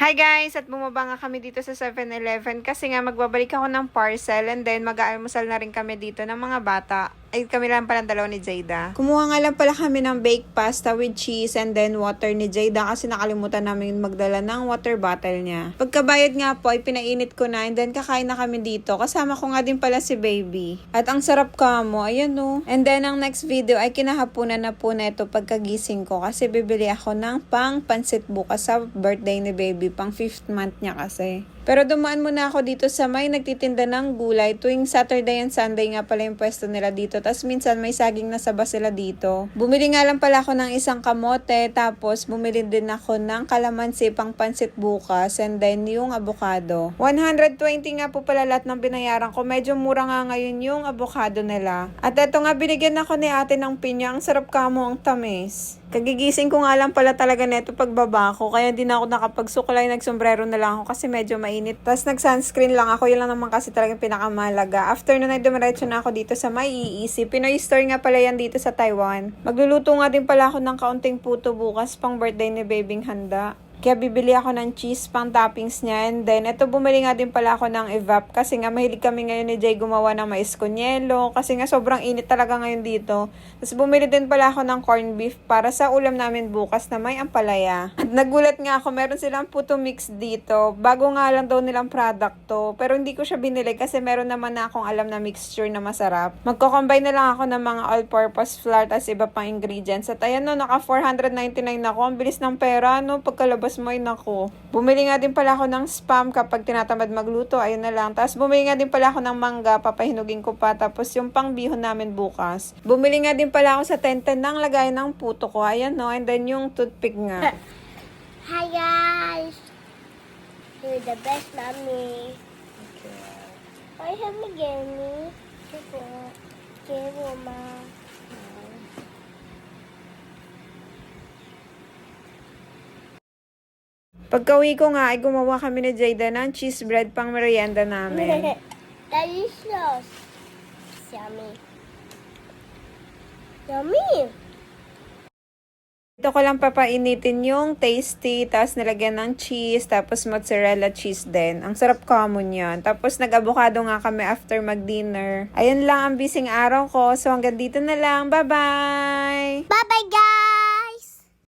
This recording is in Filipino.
Hi guys! At bumaba nga kami dito sa 7-Eleven kasi nga magbabalik ako ng parcel and then mag-aalmusal na rin kami dito ng mga bata. Ay, kami lang pala dalawa ni Jayda. Kumuha nga lang pala kami ng baked pasta with cheese and then water ni Jayda kasi nakalimutan namin magdala ng water bottle niya. Pagkabayad nga po ay pinainit ko na and then kakain na kami dito. Kasama ko nga din pala si baby. At ang sarap ka mo, ayan o. And then ang next video ay kinahapunan na po na ito pagkagising ko kasi bibili ako ng pang pansit bukas sa birthday ni baby. Pang 5th month niya kasi. Pero dumaan muna ako dito sa may nagtitinda ng gulay. Tuwing Saturday and Sunday nga pala yung pwesto nila dito. Tapos minsan may saging na saba sila dito. Bumili nga lang pala ako ng isang kamote. Tapos bumili din ako ng kalamansi pang pansit bukas. And then yung avocado. 120 nga po pala lahat ng binayaran ko. Medyo mura nga ngayon yung avocado nila. At eto nga binigyan ako ni ate ng pinya. Ang sarap kamo, ang tamis. Kagigising ko nga lang pala talaga neto pagbaba ko. Kaya din ako nakapagsuklay. Nagsombrero na lang ako kasi medyo mainit. Tapos nag-sunscreen lang ako. Yun lang naman kasi talagang pinakamahalaga. After nun ay dumiretso na ako dito sa may iisip. Pinoy store nga pala yan dito sa Taiwan. Magluluto nga din pala ako ng kaunting puto bukas pang birthday ni babing handa. Kaya bibili ako ng cheese pang toppings niya. And then, ito bumili nga din pala ako ng evap. Kasi nga mahilig kami ngayon ni Jay gumawa ng mais con yelo. Kasi nga sobrang init talaga ngayon dito. Tapos bumili din pala ako ng corned beef para sa ulam namin bukas na may ampalaya. At nagulat nga ako, meron silang puto mix dito. Bago nga lang daw nilang product to. Pero hindi ko siya binili kasi meron naman na akong alam na mixture na masarap. Magko-combine na lang ako ng mga all-purpose flour as iba pang ingredients. At ayan no, naka 499 ako. Ang bilis ng pera no, pagkalabas mo ay nako. Bumili nga din pala ako ng spam kapag tinatamad magluto. Ayun na lang. Tapos bumili nga din pala ako ng mangga. Papahinugin ko pa. Tapos yung pang bihon namin bukas. Bumili nga din pala ako sa tenten ng lagay ng puto ko. Ayan no. And then yung toothpick nga. Hi guys! You're the best mommy. I have a Jenny. Okay, Mama. Pagka-uwi ko nga ay gumawa kami ni Jayda ng cheese bread pang merienda namin. Delicious. Yummy. Yummy. Ito ko lang papainitin yung tasty, tapos nilagyan ng cheese, tapos mozzarella cheese din. Ang sarap common yan. Tapos nag-avocado nga kami after mag-dinner. Ayun lang ang bising araw ko. So hanggang dito na lang. Bye-bye! Bye-bye guys!